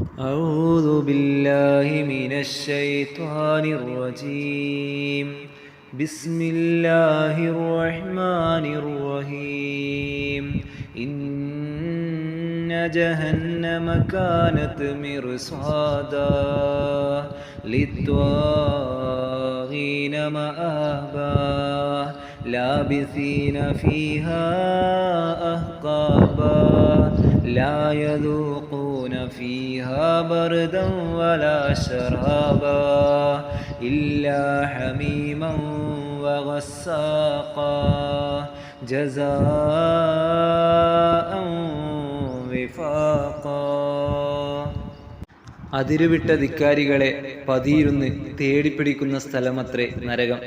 أعوذ بالله من الشيطان الرجيم. بسم الله الرحمن الرحيم. إن جهنم كانت مرصادا للطاغين مآبا لابثين فيها أحقابا لا يذوقون فيها بردا ولا شرابا إلا حميما وغساقا جزاء وفاقا. അതിരുവിട്ട ധിക്കാരികളെ പതിയിരുന്ന് തേടിപ്പിടിക്കുന്ന സ്ഥലമത്രേ നരകം.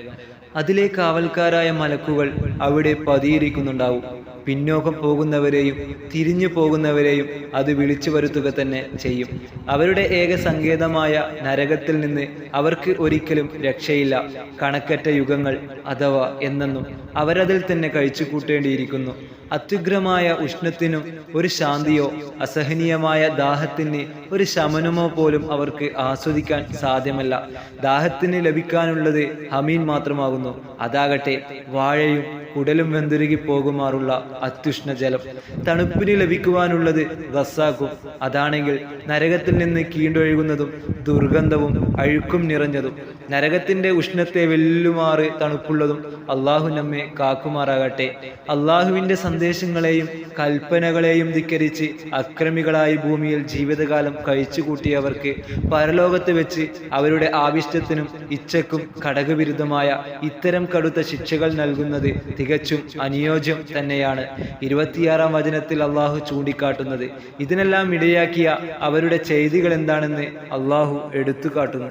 അതിലെ കാവൽക്കാരായ മലക്കുകൾ അവിടെ പതിയിരിക്കുന്നുണ്ടാവും. പിന്നോക്കം പോകുന്നവരെയും തിരിഞ്ഞു പോകുന്നവരെയും അത് വിളിച്ചു വരുത്തുക തന്നെ ചെയ്യും. അവരുടെ ഏക സങ്കേതമായ നരകത്തിൽ നിന്ന് അവർക്ക് ഒരിക്കലും രക്ഷയില്ല. കണക്കറ്റ യുഗങ്ങൾ അഥവാ എന്നെന്നും അവരതിൽ തന്നെ കഴിച്ചു കൂട്ടേണ്ടിയിരിക്കുന്നു. അത്യുഗ്രമായ ഉഷ്ണത്തിനും ഒരു ശാന്തിയോ അസഹനീയമായ ദാഹത്തിന് ഒരു ശമനമോ പോലും അവർക്ക് ആസ്വദിക്കാൻ സാധ്യമല്ല. ദാഹത്തിന് ലഭിക്കാനുള്ളത് ഹമീൻ മാത്രമാകുന്നു. അതാകട്ടെ വാഴയും കുടലും വെന്തുരുകി പോകുമാറുള്ള അത്യുഷ്ണ ജലം. തണുപ്പിന് ലഭിക്കുവാനുള്ളത് ഗസ്സാക്കും. അതാണെങ്കിൽ നരകത്തിൽ നിന്ന് കീണ്ടൊഴുകുന്നതും ദുർഗന്ധവും അഴുക്കും നിറഞ്ഞതും. നരകത്തിന്റെ ഉഷ്ണത്തെ വെല്ലുമാറ് തണുപ്പുള്ളതും. അള്ളാഹു നമ്മെ കാക്കുമാറാകട്ടെ. അള്ളാഹുവിന്റെ സന്ദേശങ്ങളെയും കൽപ്പനകളെയും ധിക്കരിച്ച് അക്രമികളായി ഭൂമിയിൽ ജീവിതകാലം കഴിച്ചുകൂട്ടിയവർക്ക് പരലോകത്ത് വെച്ച് അവരുടെ ആവിഷ്ടത്തിനും ഇച്ഛക്കും ഘടകവിരുദ്ധമായ ഇത്തരം കടുത്ത ശിക്ഷകൾ നൽകുന്നത് തികച്ചും അനുയോജ്യം തന്നെയാണ് 26-ാം വചനത്തിൽ അള്ളാഹു ചൂണ്ടിക്കാട്ടുന്നത്. ഇതിനെല്ലാം ഇടയാക്കിയ അവരുടെ ചെയ്തികൾ എന്താണെന്ന് അള്ളാഹു എടുത്തു കാട്ടുന്നു.